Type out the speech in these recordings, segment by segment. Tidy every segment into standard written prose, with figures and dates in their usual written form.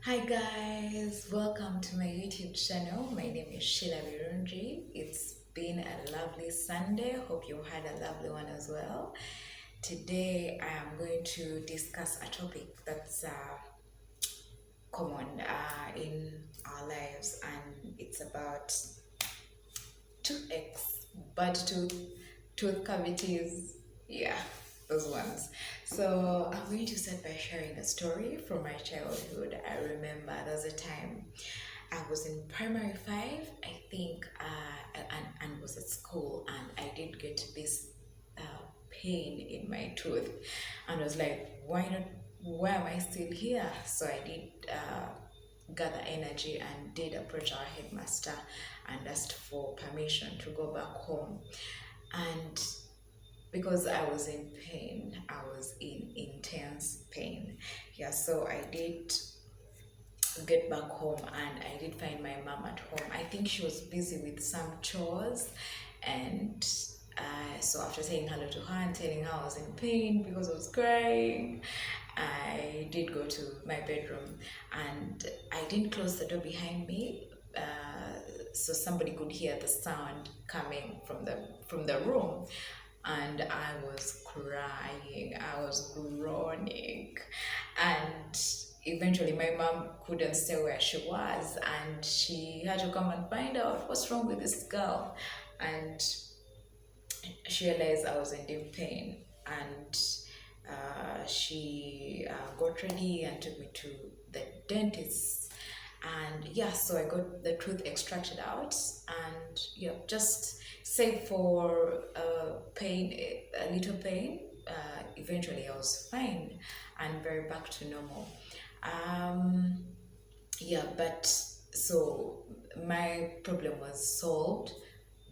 Hi guys, welcome to my YouTube channel. My name is Sheila Birunji. It's been a lovely Sunday. Hope you had a lovely one as well. Today I am going to discuss a topic that's common in our lives, and it's about toothaches, bad tooth cavities. Yeah, those ones. So I'm going to start by sharing a story from my childhood. I remember there was a time I was in primary five, I think, and was at school, and I did get this pain in my tooth, and I was like, why not? Why am I still here? So I did gather energy and did approach our headmaster and asked for permission to go back home. And because I was in pain, I was in intense pain. Yeah, so I did get back home and I did find my mom at home. I think she was busy with some chores, and so after saying hello to her and telling her I was in pain because I was crying, I did go to my bedroom and I didn't close the door behind me, so somebody could hear the sound coming from the room, and I was crying, I was groaning, and eventually my mom couldn't stay where she was, and she had to come and find out what's wrong with this girl. And she realized I was in deep pain, and she got ready and took me to the dentist. And yeah, so I got the tooth extracted out, and yeah, just save for pain, a little pain. Eventually I was fine and very back to normal. um yeah, but so my problem was solved,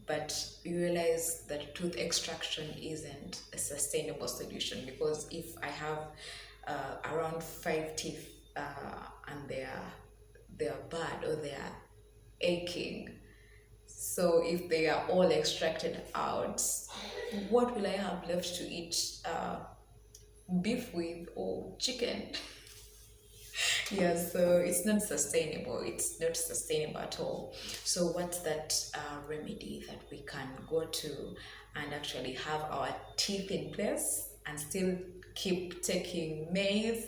but you realize that tooth extraction isn't a sustainable solution, because if I have around five teeth, and they're bad or they're aching, so if they are all extracted out, what will I have left to eat beef with or chicken? Yeah, so it's not sustainable at all. So what's that remedy that we can go to and actually have our teeth in place and still keep taking maize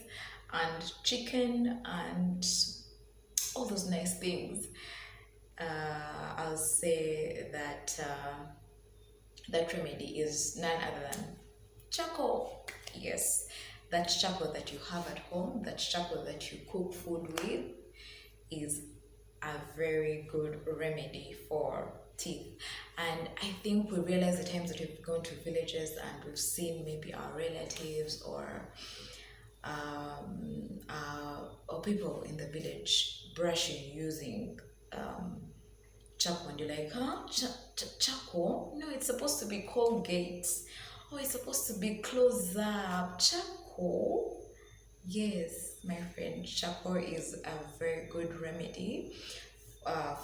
and chicken and all those nice things? I'll say that that remedy is none other than charcoal. Yes, that charcoal that you have at home, that charcoal that you cook food with, is a very good remedy for teeth. And I think we realize the times that we've gone to villages and we've seen maybe our relatives or people in the village brushing using charcoal, and you're like, huh? Charcoal? No, it's supposed to be Colgate. Oh, it's supposed to be close up. Charcoal? Yes, my friend, charcoal is a very good remedy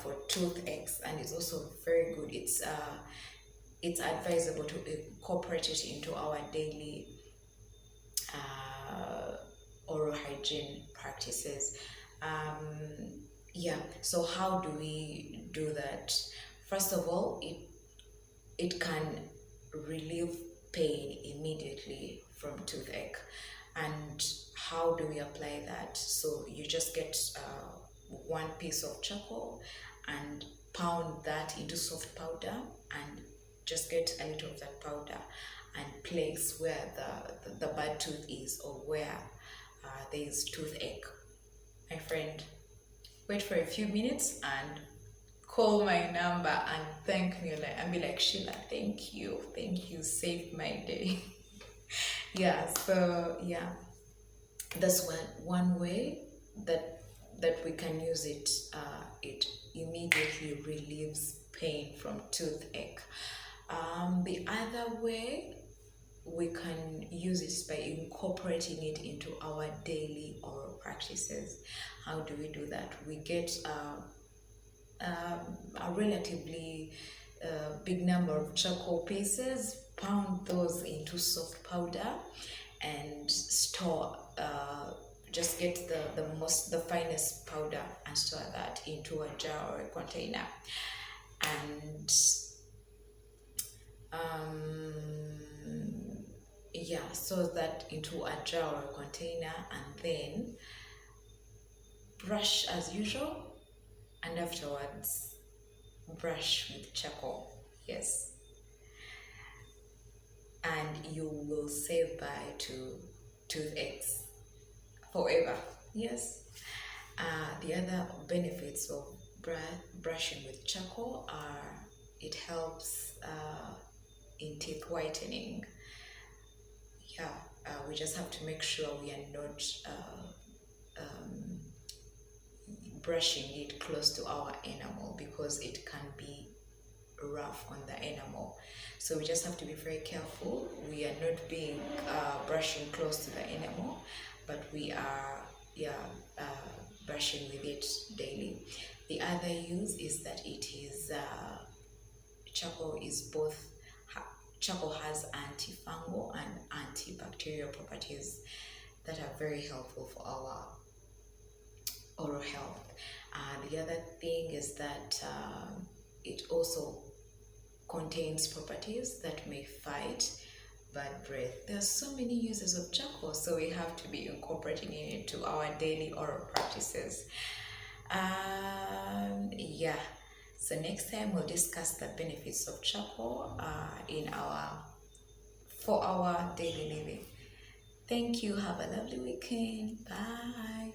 for toothaches, and it's also very good. It's advisable to incorporate it into our daily oral hygiene practices. Yeah, so how do we do that? First of all, it can relieve pain immediately from toothache. And how do we apply that? So you just get one piece of charcoal and pound that into soft powder, and just get a little of that powder and place where the bad tooth is, or where there is toothache. My friend, wait for a few minutes and call my number and thank me, like, and be like, Sheila, thank you, saved my day. Yeah, so yeah, that's one way that we can use it. It immediately relieves pain from toothache. The other way we can use it by incorporating it into our daily oral practices. How do we do that? We get a relatively big number of charcoal pieces, pound those into soft powder, and store just get the finest powder and store that into a jar or a container. And yeah, so that into a jar or a container, and then brush as usual, and afterwards brush with charcoal. Yes, and you will say bye to toothaches forever. Yes. The other benefits of brushing with charcoal are it helps in teeth whitening. Yeah, we just have to make sure we are not um, brushing it close to our enamel, because it can be rough on the enamel. So we just have to be very careful. We are not being brushing close to the enamel, but we are, yeah, brushing with it daily. The other use is that it is charcoal is both charcoal has antifungal and antibacterial properties that are very helpful for our oral health. The other thing is that it also contains properties that may fight bad breath. There are so many uses of charcoal, so we have to be incorporating it into our daily oral practices. Yeah, so next time we'll discuss the benefits of charcoal for our daily living. Thank you. Have a lovely weekend. Bye.